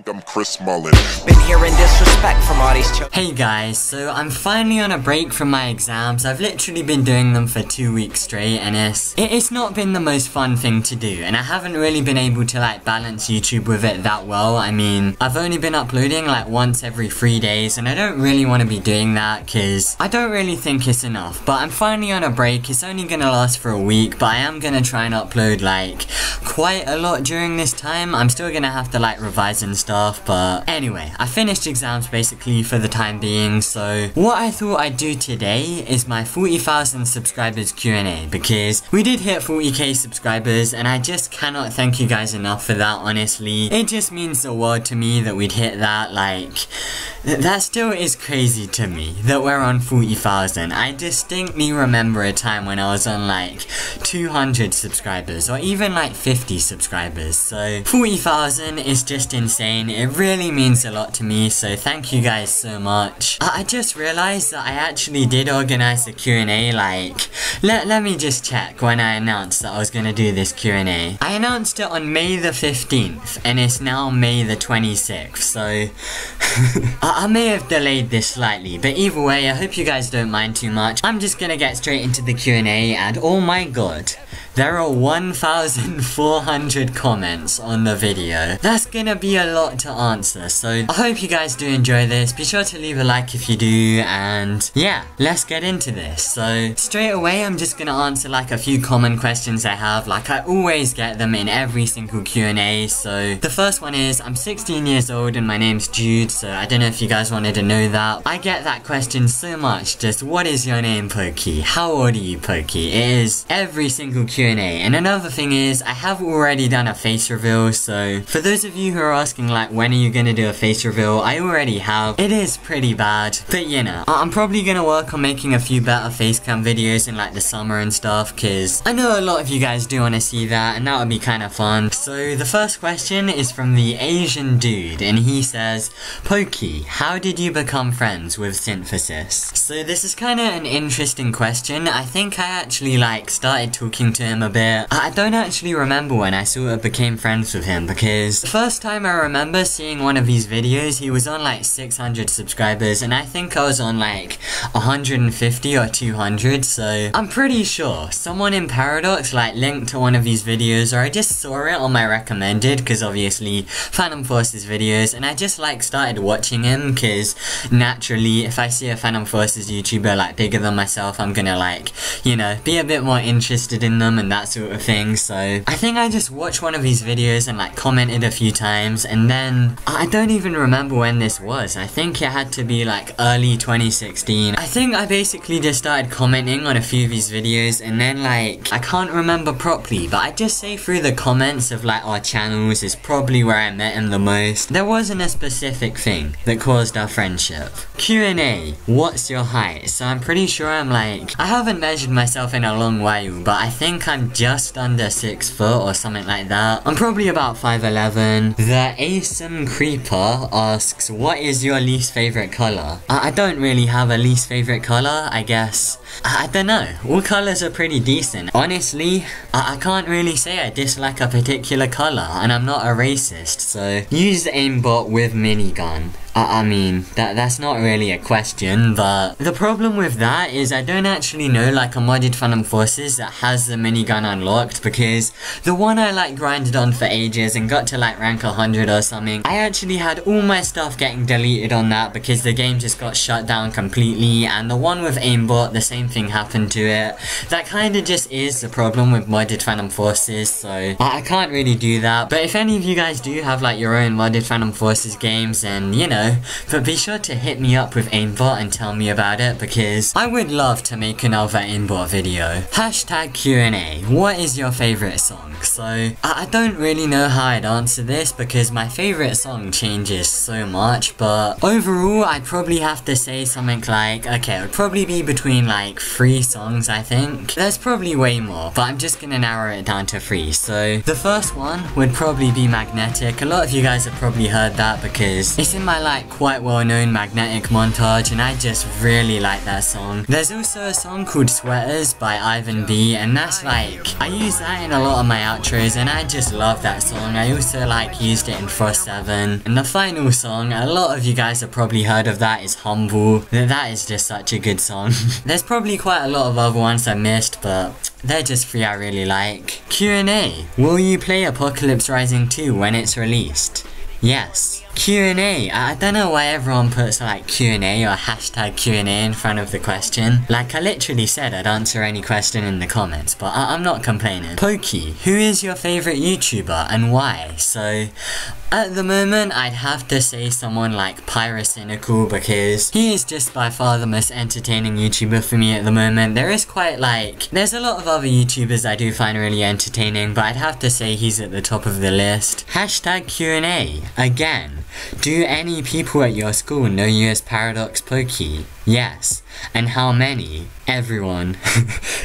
I'm Chris Mullen. Been hearing disrespect from all these children. Hey guys, so I'm finally on a break from my exams. I've literally been doing them for 2 weeks straight, and it's not been the most fun thing to do, and I haven't really been able to like balance YouTube with it that well. I mean, I've only been uploading like once every 3 days, and I don't really want to be doing that because I don't really think it's enough. But I'm finally on a break. It's only gonna last for a week, but I am gonna try and upload like quite a lot during this time. I'm still gonna have to like revise and stuff, but anyway, I finished exams basically for the time being. So what I thought I'd do today is my 40,000 subscribers Q&A, because we did hit 40k subscribers and I just cannot thank you guys enough for that. Honestly, it just means the world to me that we'd hit that. Like, that still is crazy to me that we're on 40,000. I distinctly remember a time when I was on like 200 subscribers or even like 50 subscribers. So 40,000 is just insane. It really means a lot to me, so thank you guys so much. I just realized that I actually did organize a Q&A. Like, let me just check when I announced that I was gonna do this Q&A. I announced it on May the 15th and it's now May the 26th, so I may have delayed this slightly, but either way, I hope you guys don't mind too much. I'm just gonna get straight into the Q&A, and oh my god, there are 1,400 comments on the video. That's gonna be a lot to answer, so I hope you guys do enjoy this. Be sure to leave a like if you do, and yeah, let's get into this. So straight away, I'm just gonna answer like a few common questions I have. Like, I always get them in every single Q&A. So the first one is, I'm 16 years old and my name's Jude, so I don't know if you guys wanted to know that. I get that question so much, just what is your name, Pokey? How old are you, Pokey? It is every single Q&A. And another thing is, I have already done a face reveal, so for those of you who are asking like when are you gonna do a face reveal, I already have. It is pretty bad, but you know, I'm probably gonna work on making a few better face cam videos in like the summer and stuff, cause I know a lot of you guys do want to see that, and that would be kind of fun. So the first question is from the Asian dude, and he says, Pokey, how did you become friends with Symphysis? So this is kind of an interesting question. I think I actually like started talking to him a bit. I don't actually remember when I sort of became friends with him, because the first time I remember seeing one of his videos, he was on like 600 subscribers and I think I was on like 150 or 200, so I'm pretty sure someone in Paradox like linked to one of his videos, or I just saw it on my recommended, because obviously Phantom Forces videos, and I just like started watching him, because naturally if I see a Phantom Forces YouTuber like bigger than myself, I'm gonna like, you know, be a bit more interested in them and that sort of thing. So I think I just watched one of his videos and like commented a few times, and then I don't even remember when this was. I think it had to be like early 2016. I think I basically just started commenting on a few of his videos, and then like, I can't remember properly, but I just say through the comments of like our channels is probably where I met him the most. There wasn't a specific thing that caused our friendship. Q&A, what's your height? So I'm pretty sure I'm like, I haven't measured myself in a long while, but I think I'm just under 6 foot or something like that. I'm probably about 5'11". The Asum Creeper asks, what is your least favorite color? I don't really have a least favorite color, I guess. I don't know, all colors are pretty decent. Honestly, I can't really say I dislike a particular color, and I'm not a racist, so use aimbot with minigun. I mean, that's not really a question, but the problem with that is I don't actually know like a modded Phantom Forces that has the minigun unlocked, because the one I like grinded on for ages and got to like rank 100 or something, I actually had all my stuff getting deleted on that because the game just got shut down completely, and the one with aimbot, the same thing happened to it. That kinda just is the problem with modded Phantom Forces, so I can't really do that. But if any of you guys do have like your own modded Phantom Forces games, then you know, but be sure to hit me up with aimbot and tell me about it, because I would love to make another aimbot video. Hashtag Q&A, what is your favorite song? So I don't really know how I'd answer this, because my favorite song changes so much, but overall I'd probably have to say something like, okay, it would probably be between like 3 songs, I think. There's probably way more, but I'm just gonna narrow it down to 3. So the first one would probably be Magnetic. A lot of you guys have probably heard that because it's in my like like quite well known Magnetic Montage, and I just really like that song. There's also a song called Sweaters by Ivan B, and that's like, I use that in a lot of my outros and I just love that song. I also like used it in Frost 7. And the final song, a lot of you guys have probably heard of that, is Humble. That is just such a good song. There's probably quite a lot of other ones I missed, but they're just 3 I really like. Q&A. Will you play Apocalypse Rising 2 when it's released? Yes. Q&A. I don't know why everyone puts like Q&A or hashtag Q&A in front of the question. Like, I literally said I'd answer any question in the comments, but I'm not complaining. Pokey, who is your favourite YouTuber and why? So, at the moment, I'd have to say someone like Pyrocynical, because he is just by far the most entertaining YouTuber for me at the moment. There is quite like, there's a lot of other YouTubers I do find really entertaining, but I'd have to say he's at the top of the list. Hashtag Q&A. Again, do any people at your school know you as Paradox Pokey? Yes. And how many? Everyone.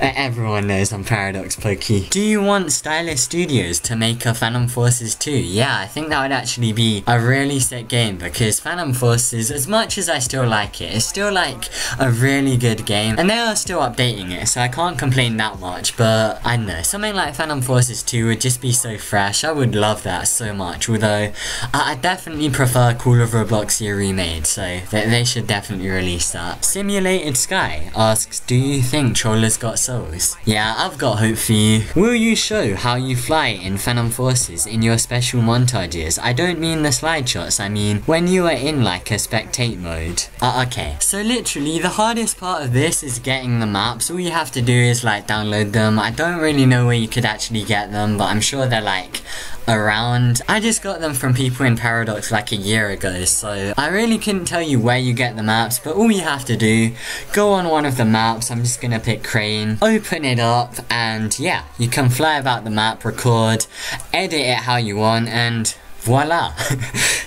Everyone knows I'm Paradox Pokey. Do you want Stylus Studios to make a Phantom Forces 2? Yeah, I think that would actually be a really sick game, because Phantom Forces, as much as I still like it, it's still like a really good game, and they are still updating it, so I can't complain that much. But I don't know, something like Phantom Forces 2 would just be so fresh. I would love that so much, although I definitely prefer Call of Roblox Year Remade, so they should definitely release that. Simulated Sky asks, do you think Trollers got souls? Yeah, I've got hope for you. Will you show how you fly in Phantom Forces in your special montages? I don't mean the slide shots, I mean when you are in like a spectate mode. Okay, so literally the hardest part of this is getting the maps. All you have to do is like download them. I don't really know where you could actually get them, but I'm sure they're like around. I just got them from people in Paradox like a year ago, so I really couldn't tell you where you get the maps, but all you have to do, go on one of the maps. I'm just gonna pick Crane, open it up, and yeah, you can fly about the map, record, edit it how you want, and voila.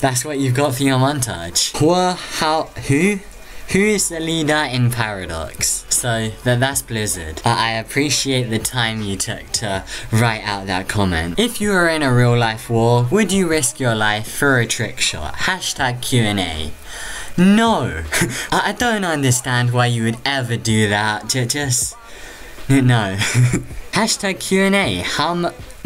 That's what you've got for your montage. Who is the leader in Paradox? So, that's Blizzard. I appreciate the time you took to write out that comment. If you were in a real life war, would you risk your life for a trick shot? Hashtag Q&A. No! I don't understand why you would ever do that. Just... no. Hashtag Q&A.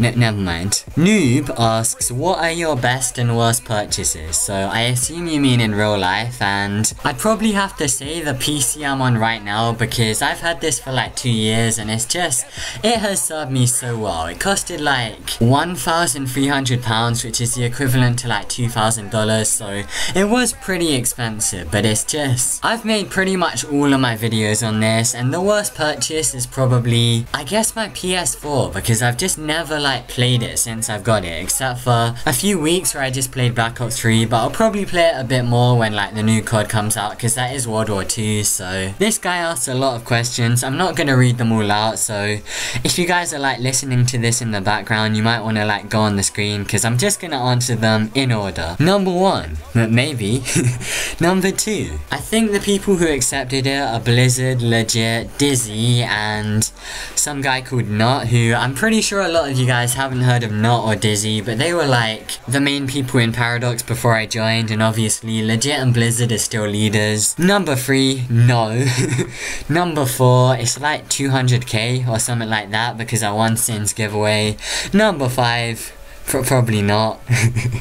Never mind. Noob asks, what are your best and worst purchases? So I assume you mean in real life, and I'd probably have to say the PC I'm on right now, because I've had this for like 2 years and it's just, it has served me so well. It costed like £1,300, which is the equivalent to like $2,000, so it was pretty expensive, but it's just, I've made pretty much all of my videos on this, and the worst purchase is probably, I guess, my PS4, because I've just never like played it since I've got it, except for a few weeks where I just played Black Ops 3, but I'll probably play it a bit more when like the new COD comes out, because that is World War II. So this guy asked a lot of questions. I'm not gonna read them all out, so if you guys are like listening to this in the background, you might want to like go on the screen, because I'm just gonna answer them in order. Number 1, maybe. Number 2, I think the people who accepted it are Blizzard, Legit, Dizzy, and some guy called Not, who I'm pretty sure a lot of you guys haven't heard of Not or Dizzy, but they were like the main people in Paradox before I joined, and obviously Legit and Blizzard are still leaders. Number 3, no. Number 4, it's like 200k or something like that, because I won Sin's giveaway. Number 5, probably not.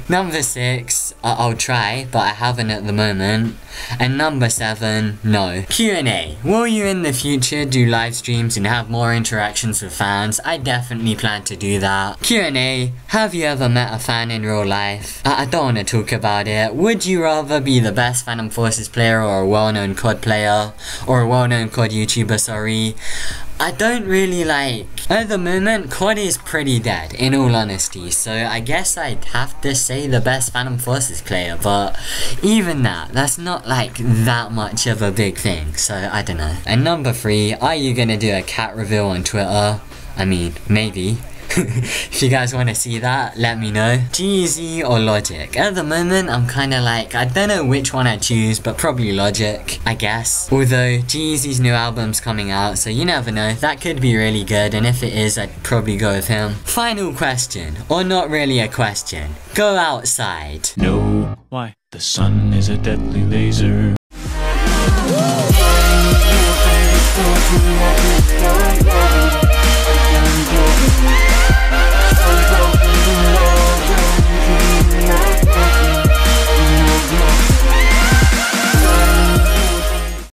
Number 6, I'll try, but I haven't at the moment. And number 7, no. Q&A. Will you in the future do live streams and have more interactions with fans? I definitely plan to do that. Q&A. Have you ever met a fan in real life? I don't want to talk about it. Would you rather be the best Phantom Forces player or a well-known COD player? Or a well-known COD YouTuber, sorry. I don't really like... At the moment, COD is pretty dead, in all honesty, so I guess I'd have to say the best Phantom Forces player, but even that's not like that much of a big thing, so I don't know. And number 3, are you gonna do a cat reveal on Twitter? I mean, maybe. If you guys want to see that, let me know. G-Eazy or Logic? At the moment, I'm kind of like, I don't know which one I choose, but probably Logic, I guess. Although, G-Eazy's new album's coming out, so you never know. That could be really good, and if it is, I'd probably go with him. Final question, or not really a question. Go outside. No. Why? The sun is a deadly laser.